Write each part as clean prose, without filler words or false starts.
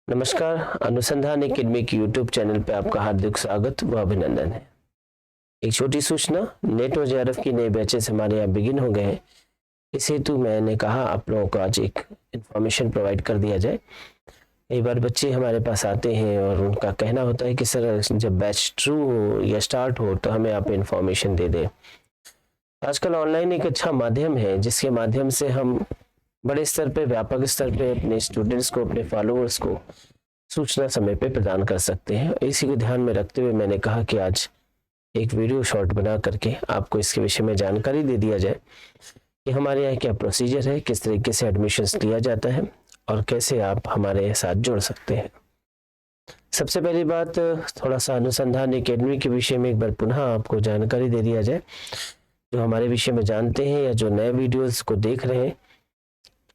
नमस्कार। अनुसंधान एकेडमी के यूट्यूब चैनल पे आपका हार्दिक स्वागत व अभिनंदन है। एक छोटी सूचना, नेट और जेआरएफ की नए बैचेस हमारे यहाँ बिगिन हो गए हैं। इस हेतु मैंने कहा आप लोगों को आज एक इन्फॉर्मेशन प्रोवाइड कर दिया जाए। कई बार बच्चे हमारे पास आते हैं और उनका कहना होता है कि सर जब बैच शुरू हो या स्टार्ट हो तो हमें आप इन्फॉर्मेशन दे दें। आजकल ऑनलाइन एक अच्छा माध्यम है जिसके माध्यम से हम बड़े स्तर पे, व्यापक स्तर पे अपने स्टूडेंट्स को, अपने फॉलोअर्स को सूचना समय पे प्रदान कर सकते हैं। इसी को ध्यान में रखते हुए मैंने कहा कि आज एक वीडियो शॉर्ट बना करके आपको इसके विषय में जानकारी दे दिया जाए कि हमारे यहाँ क्या प्रोसीजर है, किस तरीके से एडमिशन्स लिया जाता है और कैसे आप हमारे साथ जुड़ सकते हैं। सबसे पहली बात, थोड़ा सा अनुसंधान एकेडमी के विषय में एक बार पुनः आपको जानकारी दे दिया जाए। जो हमारे विषय में जानते हैं या जो नए वीडियोस को देख रहे हैं,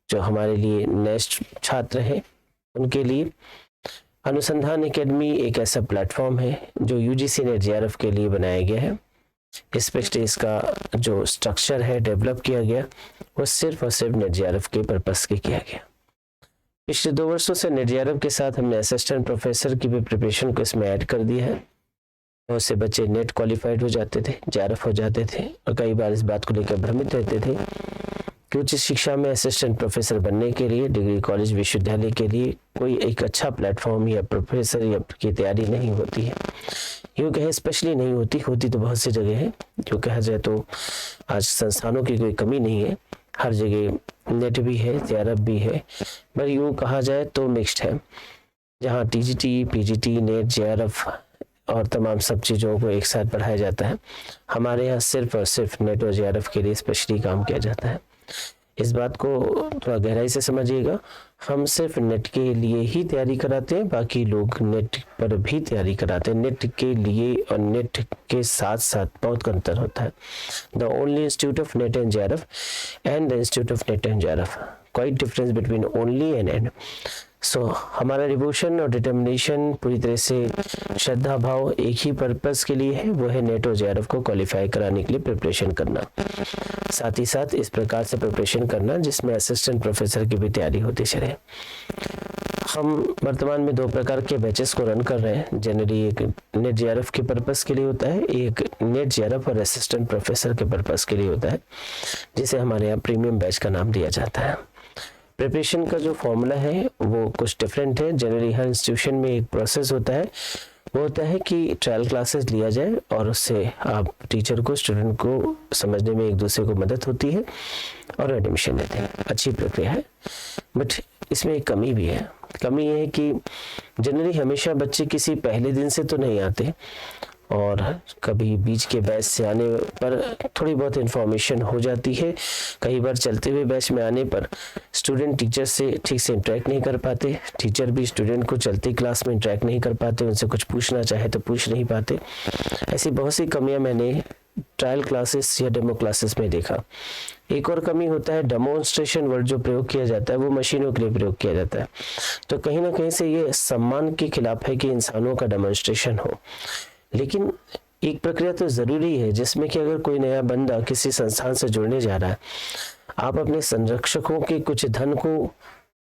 जो हमारे लिए नेक्स्ट छात्र हैं, उनके लिए अनुसंधान एकेडमी एक ऐसा प्लेटफॉर्म है जो यूजीसी नेट जेआरएफ के लिए बनाया गया है। स्पेशली इसका जो स्ट्रक्चर है डेवलप किया गया वो सिर्फ और सिर्फ नेट जेआरएफ के पर्पस के किया गया। पिछले 2 वर्षों से नेट जेआरएफ के साथ हमने असिस्टेंट प्रोफेसर की भी प्रिपरेशन को इसमें ऐड कर दिया है। बहुत से बच्चे नेट क्वालिफाइड हो जाते थे, जेआरएफ हो जाते थे और कई बार इस बात को लेकर भ्रमित रहते थे कि उच्च शिक्षा में असिस्टेंट प्रोफेसर बनने के लिए डिग्री कॉलेज विश्वविद्यालय के लिए कोई एक अच्छा प्लेटफॉर्म या प्रोफेसर या की तैयारी नहीं होती है। यूँ कहें स्पेशली नहीं होती, होती तो बहुत सी जगह है। यूँ कहा जाए तो आज संस्थानों की कोई कमी नहीं है, हर जगह नेट भी है, जेआरएफ भी है, पर यूँ कहा जाए तो मिक्स्ड है, जहाँ टीजीटी, पीजीटी, नेट, जेआरएफ और तमाम सब चीज़ों को एक साथ पढ़ाया जाता है। हमारे यहाँ सिर्फ और सिर्फ नेट और जेआरएफ के लिए स्पेशली काम किया जाता है। इस बात को थोड़ा गहराई से समझिएगा, हम सिर्फ नेट के लिए ही तैयारी कराते हैं, बाकी लोग नेट पर भी तैयारी कराते हैं। नेट के लिए और नेट के साथ साथ बहुत अंतर होता है। The only institute of NET and JRF and the institute of NET and JRF, quite difference between only and. So हमारा डिवोशन और डिटर्मिनेशन पूरी तरह से श्रद्धा भाव एक ही पर्पस के लिए है, वो है नेट और जेआरएफ को क्वालिफाई कराने के लिए प्रिपरेशन करना। साथ ही साथ इस प्रकार से प्रिपरेशन करना जिसमें असिस्टेंट प्रोफेसर की भी तैयारी होती चले। हम वर्तमान में 2 प्रकार के बैचेस को रन कर रहे हैं। जनरली एक नेट जेआरएफ के पर्पस के लिए होता है, एक नेट जेआरएफ और असिस्टेंट प्रोफेसर के पर्पस के लिए होता है, जिसे हमारे यहाँ प्रीमियम बैच का नाम दिया जाता है। प्रिपरेशन का जो फॉर्मूला है वो कुछ डिफरेंट है। जनरली हर इंस्टीट्यूशन में एक प्रोसेस होता है, वो होता है कि ट्रायल क्लासेस लिया जाए और उससे आप टीचर को, स्टूडेंट को समझने में एक दूसरे को मदद होती है और एडमिशन लेते हैं। अच्छी प्रक्रिया है, बट इसमें एक कमी भी है। कमी ये है कि जनरली हमेशा बच्चे किसी पहले दिन से तो नहीं आते और कभी बीच के बैच से आने पर थोड़ी बहुत इन्फॉर्मेशन हो जाती है। कई बार चलते हुए बैच में आने पर स्टूडेंट टीचर से ठीक से इंटरेक्ट नहीं कर पाते, टीचर भी स्टूडेंट को चलती क्लास में इंटरेक्ट नहीं कर पाते, उनसे कुछ पूछना चाहे तो पूछ नहीं पाते। ऐसी बहुत सी कमियां मैंने ट्रायल क्लासेस या डेमो क्लासेस में देखा। एक और कमी होता है, डेमोन्स्ट्रेशन वर्ड जो प्रयोग किया जाता है वो मशीनों के लिए प्रयोग किया जाता है, तो कहीं ना कहीं से ये सम्मान के खिलाफ है कि इंसानों का डेमोन्स्ट्रेशन हो। लेकिन एक प्रक्रिया तो जरूरी है जिसमें कि अगर कोई नया बंदा किसी संस्थान से जुड़ने जा रहा है, आप अपने संरक्षकों के कुछ धन को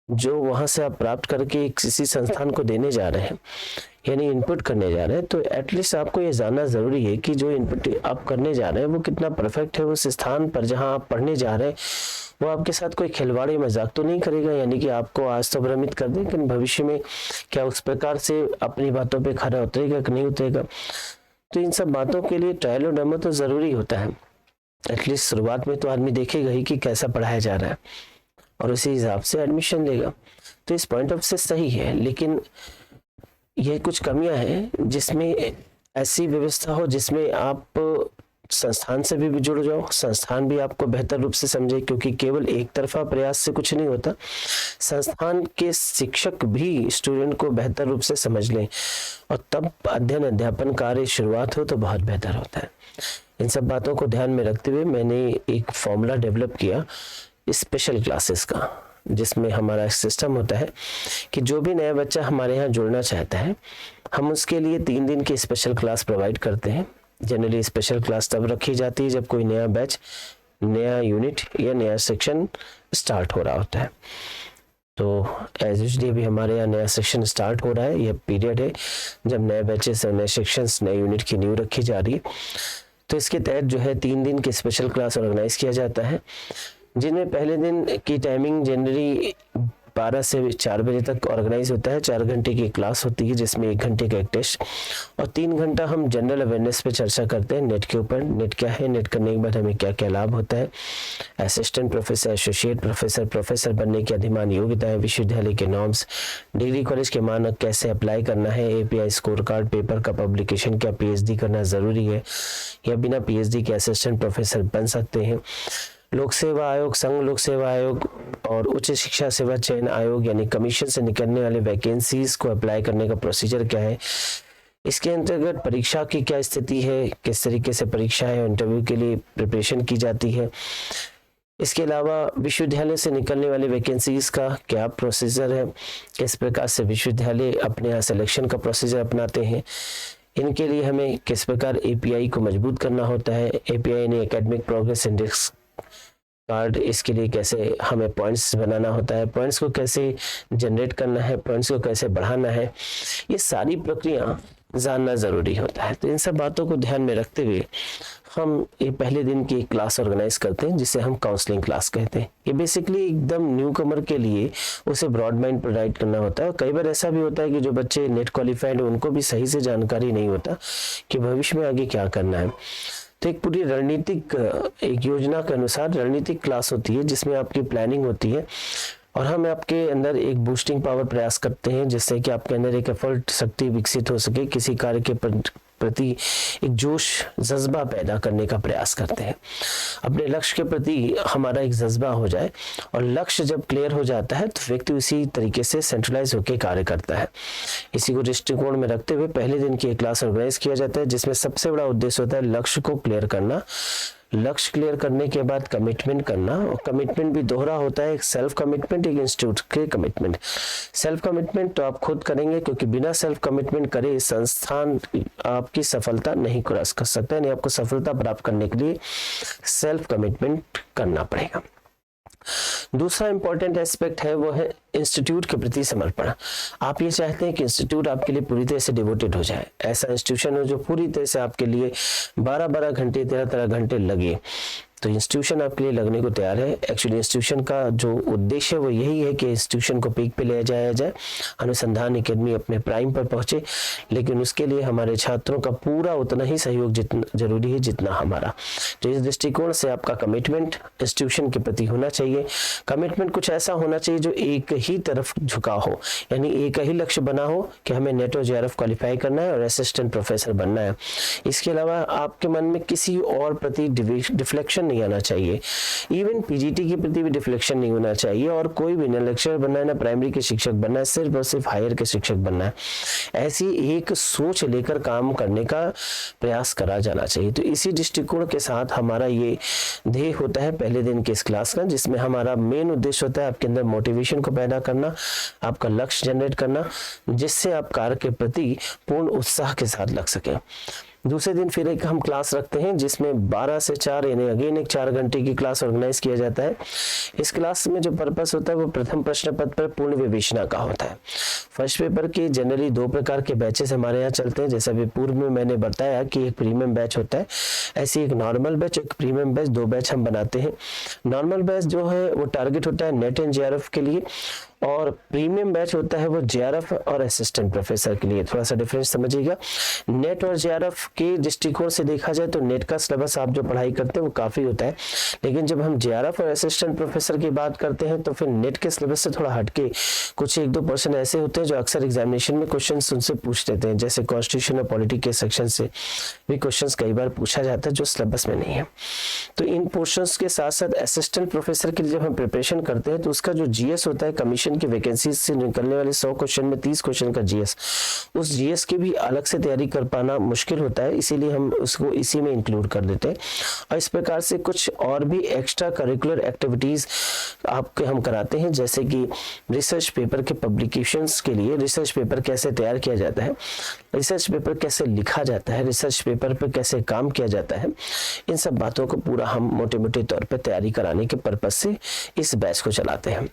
जो वहां से आप प्राप्त करके किसी संस्थान को देने जा रहे हैं, यानी इनपुट करने जा रहे हैं, तो एटलीस्ट आपको ये जानना जरूरी है कि जो इनपुट आप करने जा रहे हैं वो कितना परफेक्ट है। उस स्थान पर जहां आप पढ़ने जा रहे हैं वो आपके साथ कोई खिलवाड़ी मजाक तो नहीं करेगा, यानी कि आपको आज तो भ्रमित कर दे, लेकिन भविष्य में क्या उस प्रकार से अपनी बातों पे खरा उतरेगा कि नहीं उतरेगा। तो इन सब बातों के लिए ट्रायल और डेमो तो जरूरी होता है। एटलीस्ट शुरुआत में तो आदमी देखेगा ही कि कैसा पढ़ाया जा रहा है और उसी हिसाब से एडमिशन लेगा। तो इस पॉइंट ऑफ से सही है, लेकिन ये कुछ कमियां हैं जिसमें ऐसी व्यवस्था हो जिसमें आप संस्थान से भी जुड़ जाओ, संस्थान भी आपको बेहतर रूप से समझे, क्योंकि केवल एक तरफा प्रयास से कुछ नहीं होता। संस्थान के शिक्षक भी स्टूडेंट को बेहतर रूप से समझ लें और तब अध्ययन अध्यापन कार्य शुरुआत हो तो बहुत बेहतर होता है। इन सब बातों को ध्यान में रखते हुए मैंने एक फॉर्मूला डेवलप किया स्पेशल क्लासेस का, जिसमें हमारा सिस्टम होता है कि जो भी नया बच्चा हमारे यहाँ जुड़ना चाहता है, हम उसके लिए 3 दिन की स्पेशल क्लास प्रोवाइड करते हैं। जनरली स्पेशल क्लास तब रखी जाती है जब कोई नया बैच, नया यूनिट या नया सेक्शन स्टार्ट हो रहा होता है। तो एज यूजुअली अभी हमारे यहाँ नया सेक्शन स्टार्ट हो रहा है। यह पीरियड है जब नए बैचेस नए सेक्शंस नए यूनिट की नींव रखी जा रही है। तो इसके तहत जो है 3 दिन की स्पेशल क्लास ऑर्गेनाइज किया जाता है, जिनमें पहले दिन की टाइमिंग जनरली 12 से 4 बजे तक ऑर्गेनाइज होता है। 4 घंटे की क्लास होती है जिसमें 1 घंटे का एक टेस्ट और 3 घंटा हम जनरल अवेयरनेस पे चर्चा करते हैं नेट के ऊपर। नेट क्या है, नेट करने के बाद हमें क्या क्या लाभ होता है, assistant professor, associate professor, professor बनने की अधिमान योग्यताएं, विश्वविद्यालय के नॉर्म्स, डिग्री कॉलेज के मानक, कैसे अप्लाई करना है, एपीआई स्कोर कार्ड, पेपर का पब्लिकेशन, क्या पीएचडी करना ज़रूरी है या बिना पीएचडी के असिस्टेंट प्रोफेसर बन सकते हैं, लोक सेवा आयोग, संघ लोक सेवा आयोग और उच्च शिक्षा सेवा चयन आयोग यानी कमीशन से निकलने वाले वैकेंसीज को अप्लाई करने का प्रोसीजर क्या है, इसके अंतर्गत परीक्षा की क्या स्थिति है, किस तरीके से परीक्षा है, इंटरव्यू के लिए प्रिपरेशन की जाती है। इसके अलावा विश्वविद्यालय से निकलने वाले वैकेंसीज का क्या प्रोसीजर है, किस प्रकार से विश्वविद्यालय अपने यहाँ सिलेक्शन का प्रोसीजर अपनाते हैं, इनके लिए हमें किस प्रकार एपीआई को मजबूत करना होता है, एपीआई यानी एकेडमिक प्रोग्रेस इंडेक्स कार्ड, इसके लिए कैसे हमें पॉइंट्स बनाना होता है, पॉइंट्स को कैसे जनरेट करना है, पॉइंट्स को कैसे बढ़ाना है, ये सारी प्रक्रिया जानना ज़रूरी होता है। तो इन सब बातों को ध्यान में रखते हुए हम ये पहले दिन की क्लास ऑर्गेनाइज करते हैं जिसे हम काउंसलिंग क्लास कहते हैं। ये बेसिकली एकदम न्यू कमर के लिए उसे ब्रॉड माइंड प्रोवाइड करना होता है। और कई बार ऐसा भी होता है कि जो बच्चे नेट क्वालिफाइड है उनको भी सही से जानकारी नहीं होता कि भविष्य में आगे क्या करना है। तो एक पूरी रणनीतिक एक योजना के अनुसार रणनीतिक क्लास होती है जिसमें आपकी प्लानिंग होती है और हम आपके अंदर एक बूस्टिंग पावर प्रयास करते हैं जिससे कि आपके अंदर एक एफर्ट शक्ति विकसित हो सके, किसी कार्य के प्रति एक जोश जज्बा पैदा करने का प्रयास करते हैं। अपने लक्ष्य के प्रति हमारा एक जज्बा हो जाए और लक्ष्य जब क्लियर हो जाता है तो व्यक्ति उसी तरीके से सेंट्रलाइज होकर कार्य करता है। इसी को दृष्टिकोण में रखते हुए पहले दिन की एक क्लास ऑर्गेनाइज किया जाता है जिसमें सबसे बड़ा उद्देश्य होता है लक्ष्य को क्लियर करना। लक्ष्य क्लियर करने के बाद कमिटमेंट करना, और कमिटमेंट भी दोहरा होता है, एक सेल्फ कमिटमेंट, एक इंस्टीट्यूट के कमिटमेंट। सेल्फ कमिटमेंट तो आप खुद करेंगे क्योंकि बिना सेल्फ कमिटमेंट करे संस्थान आपकी सफलता नहीं क्रॉस कर सकता, यानी आपको सफलता प्राप्त करने के लिए सेल्फ कमिटमेंट करना पड़ेगा। दूसरा इंपॉर्टेंट एस्पेक्ट है वो है इंस्टीट्यूट के प्रति समर्पण। आप ये चाहते हैं कि इंस्टीट्यूट आपके लिए पूरी तरह से डिवोटेड हो जाए, ऐसा इंस्टीट्यूशन हो जो पूरी तरह से आपके लिए 12-12 घंटे 13-13 घंटे लगे। तो इंस्टीट्यूशन आपके लिए लगने को तैयार है। एक्चुअली इंस्टीट्यूशन का जो उद्देश्य वो यही है कि इंस्टीट्यूशन को पीक पे ले जाया जाए, अनुसंधान एकेडमी अपने प्राइम पर पहुंचे, लेकिन उसके लिए हमारे छात्रों का पूरा उतना ही सहयोग जितना जरूरी है जितना हमारा। तो इस दृष्टिकोण से आपका कमिटमेंट इंस्टीट्यूशन के प्रति होना चाहिए। कमिटमेंट कुछ ऐसा होना चाहिए जो एक ही तरफ झुका हो, यानी एक ही लक्ष्य बना हो कि हमें नेट और जेआरएफ क्वालिफाई करना है और असिस्टेंट प्रोफेसर बनना है। इसके अलावा आपके मन में किसी और प्रति डिफ्लेक्शन नहीं आना चाहिए, इवन पीजीटी के प्रति भी डिफ्लेक्शन नहीं होना चाहिए, और कोई भी ना लेक्चरर बनना है ना प्राइमरी के शिक्षक बनना है, सिर्फ और सिर्फ हायर के शिक्षक बनना है। ऐसी एक सोच लेकर काम करने का प्रयास करा जाना चाहिए। तो इसी दृष्टिकोण के साथ हमारा ये ध्येय होता है पहले दिन के इस क्लास का, जिसमें हमारा मेन उद्देश्य होता है आपके अंदर मोटिवेशन को पैदा करना, आपका लक्ष्य जनरेट करना, जिससे आप कार्य के प्रति पूर्ण उत्साह के साथ लग सके। दूसरे दिन फिर एक हम क्लास रखते हैं जिसमें 12 से 4 यानी अगेन एक 4 घंटे की क्लास ऑर्गेनाइज किया जाता है। इस क्लास में जो पर्पस होता है वो प्रथम प्रश्न पत्र पर पूर्ण विवेचना का होता है। फर्स्ट पेपर के जनरली 2 प्रकार के बैचेस हमारे यहाँ चलते हैं, जैसा भी पूर्व में मैंने बताया कि एक प्रीमियम बैच होता है, ऐसी एक नॉर्मल बैच, एक प्रीमियम बैच, 2 बैच हम बनाते हैं। नॉर्मल बैच जो है वो टारगेट होता है नेट एंड जेआरएफ के लिए, और प्रीमियम बैच होता है वो जेआरएफ और असिस्टेंट प्रोफेसर के लिए। थोड़ा सा डिफरेंस समझिएगा। नेट और जेआरएफ के दृष्टिकोण से देखा जाए तो नेट का सिलेबस आप जो पढ़ाई करते हैं वो काफी होता है, लेकिन जब हम जेआरएफ और असिस्टेंट प्रोफेसर की बात करते हैं तो फिर नेट के सिलेबस से थोड़ा हटके कुछ 1-2% ऐसे होते हैं जो अक्सर एग्जामिनेशन में क्वेश्चन उनसे पूछ लेते हैं, जैसे कॉन्स्टिट्यूशन और पॉलिटी के सेक्शन से भी क्वेश्चन कई बार पूछा जाता है जो सिलेबस में नहीं है। तो इन पोर्शन के साथ साथ असिस्टेंट प्रोफेसर के लिए जब हम प्रिपरेशन करते हैं तो उसका जो जीएस होता है, कमीशन की वैकेंसी से निकलने वाले 100 क्वेश्चन में 30 क्वेश्चन का जीएस, उस जीएस की भी अलग से तैयारी कर पाना मुश्किल होता है, इसीलिए हम उसको इसी में इंक्लूड कर देते हैं। और इस प्रकार से कुछ और भी एक्स्ट्रा करिकुलर एक्टिविटीज आपके हम कराते हैं, जैसे कि रिसर्च पेपर के पब्लिकेशंस के लिए रिसर्च पेपर कैसे तैयार किया जाता है, रिसर्च पेपर कैसे लिखा जाता है, रिसर्च पेपर पर कैसे काम किया जाता है, इन सब बातों को पूरा हम मोटे मोटे तौर पर तैयारी कराने के पर्पज से इस बैच को चलाते हैं।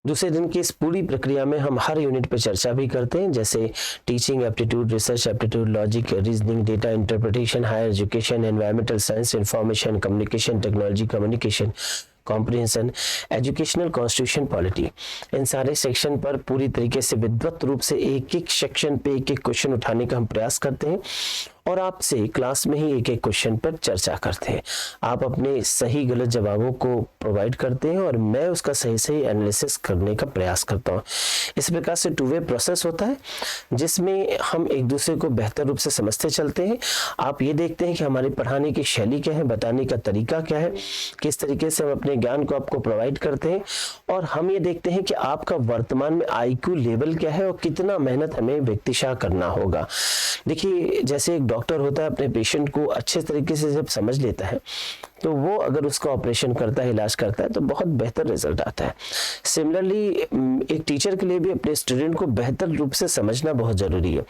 दूसरे दिन की इस पूरी प्रक्रिया में हम हर यूनिट पर चर्चा भी करते हैं, जैसे teaching aptitude, research aptitude, logic, reasoning, data interpretation, higher education, environmental science, information, communication technology, communication, comprehension, educational, constitution, polity. इन सारे सेक्शन पर पूरी तरीके से विद्वत रूप से एक एक सेक्शन पे एक एक क्वेश्चन उठाने का हम प्रयास करते हैं और आपसे क्लास में ही एक एक क्वेश्चन पर चर्चा करते हैं। आप अपने सही गलत जवाबों को प्रोवाइड करते हैं और मैं उसका सही सही एनालिसिस करने का प्रयास करता हूँ। इस प्रकार से टू वे प्रोसेस होता है जिसमें हम एक दूसरे को बेहतर रूप से समझते चलते हैं। आप ये देखते हैं कि हमारी पढ़ाने की शैली क्या है, बताने का तरीका क्या है, किस तरीके से हम अपने ज्ञान को आपको प्रोवाइड करते हैं, और हम ये देखते हैं कि आपका वर्तमान में IQ लेवल क्या है और कितना मेहनत हमें व्यक्तिशः करना होगा। देखिए, जैसे एक डॉक्टर होता है अपने पेशेंट को अच्छे तरीके से जब समझ लेता है तो वो अगर उसका ऑपरेशन करता है, इलाज करता है, तो बहुत बेहतर रिजल्ट आता है। सिमिलरली एक टीचर के लिए भी अपने स्टूडेंट को बेहतर रूप से समझना बहुत जरूरी है।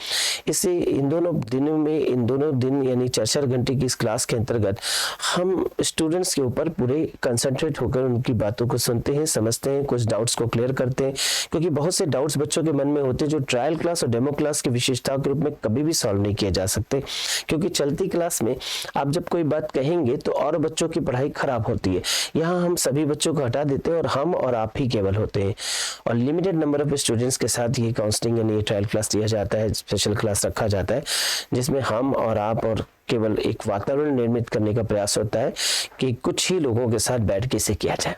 इससे इन दोनों दिन यानी 4-4 घंटे की इस क्लास के अंतर्गत हम स्टूडेंट्स के ऊपर पूरे कंसंट्रेट होकर उनकी बातों को सुनते हैं, समझते हैं, कुछ डाउट्स को क्लियर करते हैं, क्योंकि बहुत से डाउट्स बच्चों के मन में होते हैं जो ट्रायल क्लास और डेमो क्लास की विशेषताओं के रूप में कभी भी सॉल्व नहीं किए जा सकते। क्योंकि चलती क्लास में आप जब कोई बात कहेंगे तो और बच्चों की पढ़ाई खराब होती है। यहाँ हम सभी बच्चों को हटा देते हैं और हम और आप ही केवल होते हैं, और लिमिटेड नंबर ऑफ स्टूडेंट्स के साथ ये काउंसलिंग यानी ट्रायल क्लास दिया जाता है, स्पेशल क्लास रखा जाता है, जिसमें हम और आप और केवल एक वातावरण निर्मित करने का प्रयास होता है कि कुछ ही लोगों के साथ बैठ के इसे किया जाए।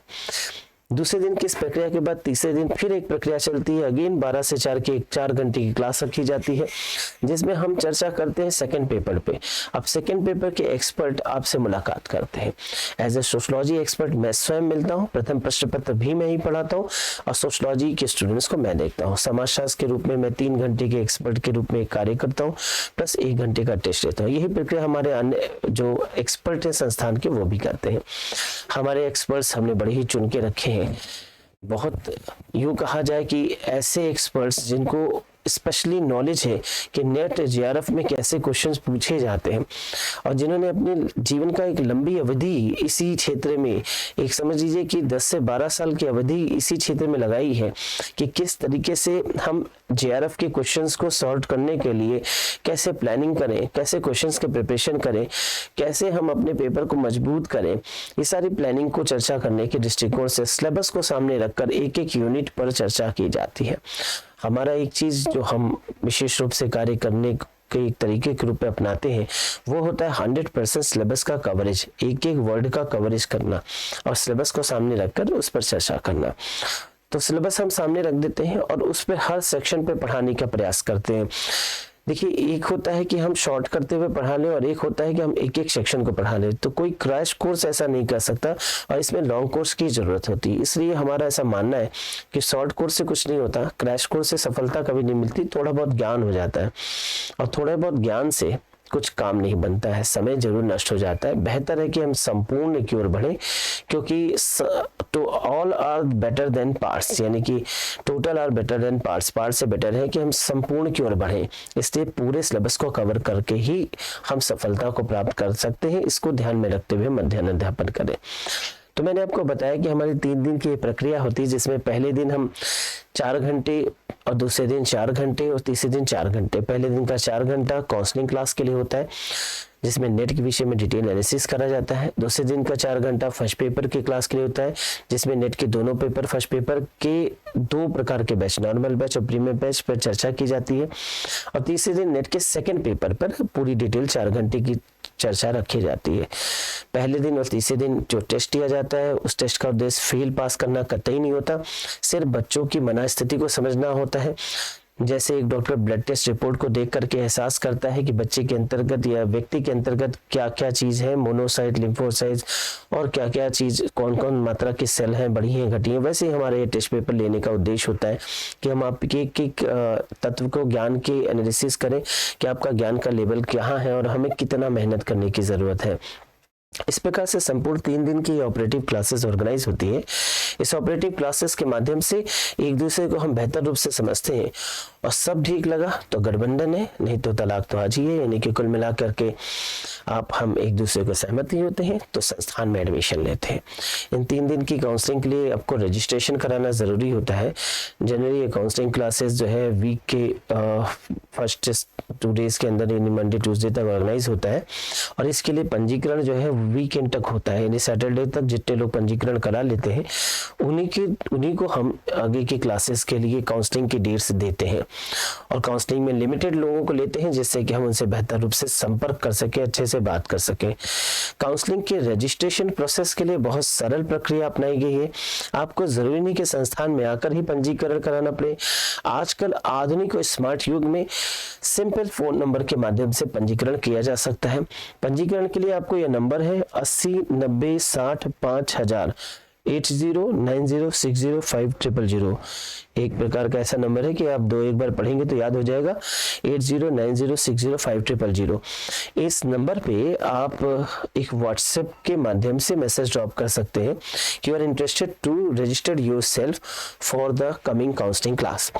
दूसरे दिन की इस प्रक्रिया के बाद तीसरे दिन फिर एक प्रक्रिया चलती है। अगेन 12 से 4 की 4 घंटे की क्लास रखी जाती है जिसमें हम चर्चा करते हैं सेकंड पेपर पे। अब सेकंड पेपर के एक्सपर्ट आपसे मुलाकात करते हैं। एज ए सोशलॉजी एक्सपर्ट मैं स्वयं मिलता हूँ, प्रथम प्रश्न पत्र भी मैं ही पढ़ाता हूँ और सोशलॉजी के स्टूडेंट्स को मैं देखता हूँ। समाजशास्त्र के रूप में मैं 3 घंटे के एक्सपर्ट के रूप में कार्य करता हूँ प्लस 1 घंटे का टेस्ट लेता हूँ। यही प्रक्रिया हमारे अन्य जो एक्सपर्ट है संस्थान के वो भी करते हैं। हमारे एक्सपर्ट्स हमने बड़े ही चुन के रखे हैं। बहुत यूं कहा जाए कि ऐसे एक्सपर्ट्स जिनको स्पेशली नॉलेज है कि नेट JRF में कैसे क्वेश्चंस पूछे जाते हैं और जिन्होंने अपने जीवन का एक लंबी अवधि इसी क्षेत्र में, एक समझ लीजिए कि 10 से 12 साल की अवधि इसी क्षेत्र में लगाई है कि किस तरीके से हम JRF के क्वेश्चंस को सॉल्व करने के लिए कैसे प्लानिंग करें, कैसे क्वेश्चंस के प्रिपरेशन करें, कैसे हम अपने पेपर को मजबूत करें। ये सारी प्लानिंग को चर्चा करने के दृष्टिकोण से सिलेबस को सामने रखकर एक एक यूनिट पर चर्चा की जाती है। हमारा एक चीज जो हम विशेष रूप से कार्य करने के एक तरीके के रूप में अपनाते हैं वो होता है 100% सिलेबस का कवरेज, एक एक वर्ड का कवरेज करना और सिलेबस को सामने रखकर उस पर चर्चा करना। तो सिलेबस हम सामने रख देते हैं और उस पर हर सेक्शन पे पढ़ाने का प्रयास करते हैं। देखिए, एक होता है कि हम शॉर्ट करते हुए पढ़ा लें और एक होता है कि हम एक एक सेक्शन को पढ़ा लें। तो कोई क्रैश कोर्स ऐसा नहीं कर सकता और इसमें लॉन्ग कोर्स की जरूरत होती है। इसलिए हमारा ऐसा मानना है कि शॉर्ट कोर्स से कुछ नहीं होता, क्रैश कोर्स से सफलता कभी नहीं मिलती। थोड़ा बहुत ज्ञान हो जाता है और थोड़े बहुत ज्ञान से कुछ काम नहीं बनता है, समय जरूर नष्ट हो जाता है। बेहतर है कि हम संपूर्ण की ओर बढ़े, क्योंकि तो all are better than parts, यानी कि total are better than parts, part से बेटर है कि हम संपूर्ण की ओर बढ़ें। इसलिए पूरे सिलेबस को कवर करके ही हम सफलता को प्राप्त कर सकते हैं। इसको ध्यान में रखते हुए मध्याह्न अध्यापन करें। तो मैंने आपको बताया कि हमारी 3 दिन की प्रक्रिया होती है जिसमें पहले दिन हम 4 घंटे और दूसरे दिन 4 घंटे और तीसरे दिन 4 घंटे। पहले दिन का 4 घंटा काउंसलिंग क्लास के लिए होता है जिसमें नेट के विषय में डिटेल एनालिसिस करा जाता है। दूसरे दिन का 4 घंटा फर्स्ट पेपर के क्लास के लिए होता है जिसमें नेट के दोनों पेपर, फर्स्ट पेपर के 2 प्रकार के बैच, नॉर्मल बैच और प्रीमियम बैच पर चर्चा की जाती है। और तीसरे दिन नेट के सेकंड पेपर पर पूरी डिटेल 4 घंटे की चर्चा रखी जाती है। पहले दिन और तीसरे दिन जो टेस्ट दिया जाता है उस टेस्ट का उद्देश्य फेल पास करना कतई नहीं होता, सिर्फ बच्चों की मनस्थिति को समझना होता है। जैसे एक डॉक्टर ब्लड टेस्ट रिपोर्ट को देख करके एहसास करता है कि बच्चे के अंतर्गत या व्यक्ति के अंतर्गत क्या क्या चीज है, मोनोसाइट, लिम्फोसाइट और क्या क्या चीज, कौन कौन मात्रा के सेल हैं, बढ़ी हैं, घटी हैं, वैसे ही हमारे टेस्ट पेपर लेने का उद्देश्य होता है कि हम आपके एक तत्व को, ज्ञान के एनालिसिस करें कि आपका ज्ञान का लेवल क्या है और हमें कितना मेहनत करने की जरूरत है। इस प्रकार से संपूर्ण 3 दिन की ऑपरेटिव क्लासेस ऑर्गेनाइज होती है। इस ऑपरेटिव क्लासेस के माध्यम से एक दूसरे को हम बेहतर रूप से समझते हैं और सब ठीक लगा तो गठबंधन है, नहीं तो तलाक तो आज ही है। यानी कि कुल मिला करके हम एक दूसरे को सहमति होते हैं तो संस्थान में एडमिशन लेते हैं। इन 3 दिन की काउंसलिंग के लिए आपको रजिस्ट्रेशन कराना ज़रूरी होता है। जनरली ये काउंसलिंग क्लासेस जो है वीक के फर्स्ट 2 डेज के अंदर यानी मंडे ट्यूसडे तक ऑर्गेनाइज होता है और इसके लिए पंजीकरण जो है वीकेंड तक होता है, यानी सैटरडे तक जितने लोग पंजीकरण करा लेते हैं उन्हीं को हम आगे की क्लासेस के लिए काउंसलिंग की डेट्स देते हैं। और काउंसलिंग में लिमिटेड लोगों को लेते हैं जिससे कि हम उनसे बेहतर रूप से संपर्क कर सकें, अच्छे से बात कर सकें। काउंसलिंग के रजिस्ट्रेशन प्रोसेस के लिए बहुत सरल प्रक्रिया अपनाई गई है। आपको जरूरी नहीं कि संस्थान में आकर ही पंजीकरण कराना पड़े। आजकल आधुनिक और स्मार्ट युग में सिंपल फोन नंबर के माध्यम से पंजीकरण किया जा सकता है। पंजीकरण के लिए आपको यह नंबर है 80 90 60 5000 8090605000। एक प्रकार का ऐसा नंबर है कि आप एक बार पढ़ेंगे तो याद हो जाएगा, 8090605000। इस नंबर पे आप एक व्हाट्सएप के माध्यम से मैसेज ड्रॉप कर सकते हैं कि you are interested to register yourself for the coming counselling class.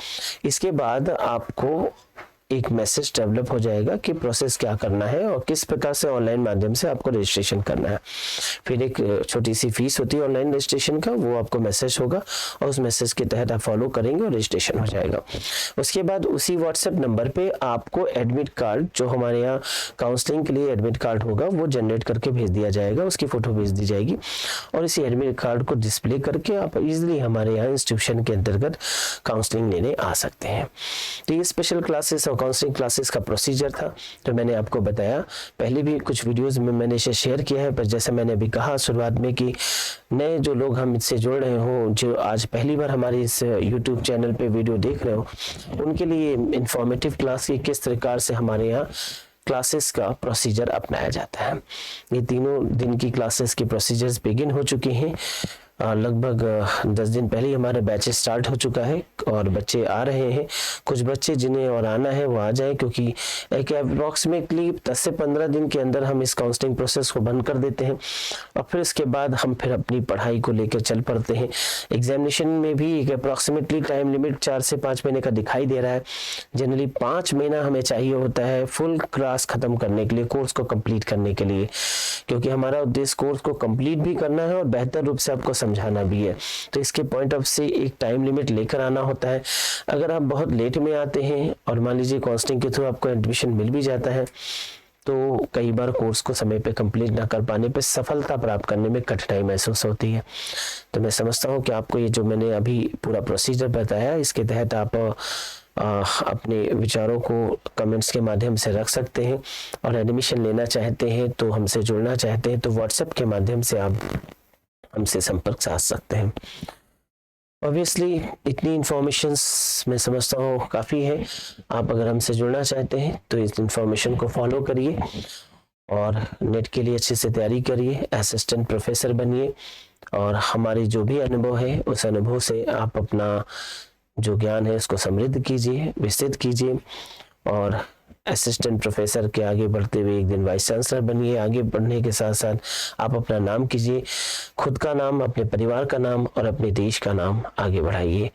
इसके बाद आपको एक मैसेज डेवलप हो जाएगा कि प्रोसेस क्या करना है और किस प्रकार से ऑनलाइन माध्यम से आपको रजिस्ट्रेशन करना है। फिर एक छोटी सी फीस होती है ऑनलाइन रजिस्ट्रेशन का, वो आपको मैसेज होगा और उस मैसेज के तहत आप फॉलो करेंगे और रजिस्ट्रेशन हो जाएगा। उसके बाद उसी व्हाट्सएप नंबर पे आपको एडमिट कार्ड, जो हमारे यहाँ काउंसलिंग के लिए एडमिट कार्ड होगा, वो जनरेट करके भेज दिया जाएगा, उसकी फोटो भेज दी जाएगी और इसी एडमिट कार्ड को डिस्प्ले करके आप इजिली हमारे यहाँ इंस्टीट्यूशन के अंतर्गत काउंसलिंग लेने आ सकते हैं। तो ये स्पेशल क्लासेस और काउंसलिंग क्लासेस का प्रोसीजर था तो मैंने आपको बताया। पहले भी कुछ वीडियोस में मैंने इसे शेयर किया है, पर जैसे मैंने अभी कहा शुरुआत में कि नए जो लोग हम इससे जुड़ रहे हो, जो आज पहली बार हमारे इस YouTube चैनल पे वीडियो देख रहे हो, उनके लिए इंफॉर्मेटिव क्लास की किस प्रकार से हमारे यहाँ क्लासेस का प्रोसीजर अपनाया जाता है। ये 3 दिन की क्लासेस के प्रोसीजर्स बिगिन हो चुके हैं। लगभग 10 दिन पहले ही हमारा बैच स्टार्ट हो चुका है और बच्चे आ रहे हैं। कुछ बच्चे जिन्हें और आना है वो आ जाए, क्योंकि एक अप्रॉक्सीमेटली 10 से 15 दिन के अंदर हम इस काउंसलिंग प्रोसेस को बंद कर देते हैं और फिर इसके बाद हम फिर अपनी पढ़ाई को लेकर चल पड़ते हैं। एग्जामिनेशन में भी एक अप्रॉक्सीमेटली टाइम लिमिट 4 से 5 महीने का दिखाई दे रहा है। जनरली 5 महीना हमें चाहिए होता है फुल क्लास खत्म करने के लिए, कोर्स को कंप्लीट करने के लिए, क्योंकि हमारा उद्देश्य कोर्स को कंप्लीट भी करना है और बेहतर रूप से आपको समझाना भी है। तो इसके पॉइंट ऑफ से एक टाइम लिमिट लेकर आना होता है। अगर आप बहुत लेट में आते हैं और मान लीजिए काउंसलिंग के थ्रू आपको एडमिशन मिल भी जाता है तो कई बार कोर्स को समय पे कंप्लीट ना कर पाने पे सफलता प्राप्त करने में कठिनाई महसूस होती है। तो मैं समझता हूँ कि आपको ये जो मैंने अभी पूरा प्रोसीजर बताया, इसके तहत आप अपने विचारों को कमेंट्स के माध्यम से रख सकते हैं और एडमिशन लेना चाहते हैं तो हमसे जुड़ना चाहते हैं तो व्हाट्सएप के माध्यम से आप हमसे संपर्क साध सकते हैं। ऑब्वियसली इतनी इंफॉर्मेशंस मैं समझता हूँ काफ़ी है। आप अगर हमसे जुड़ना चाहते हैं तो इस इंफॉर्मेशन को फॉलो करिए और नेट के लिए अच्छे से तैयारी करिए, असिस्टेंट प्रोफेसर बनिए और हमारी जो भी अनुभव है उस अनुभव से आप अपना जो ज्ञान है उसको समृद्ध कीजिए, विस्तृत कीजिए और असिस्टेंट प्रोफेसर के आगे बढ़ते हुए एक दिन वाइस चांसलर बनिए। आगे बढ़ने के साथ साथ आप अपना नाम कीजिए, खुद का नाम, अपने परिवार का नाम और अपने देश का नाम आगे बढ़ाइए।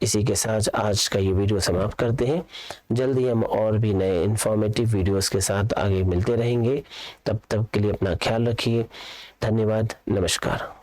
इसी के साथ आज का ये वीडियो समाप्त करते हैं। जल्द ही हम और भी नए इंफॉर्मेटिव वीडियोस के साथ आगे मिलते रहेंगे। तब तक के लिए अपना ख्याल रखिए। धन्यवाद, नमस्कार।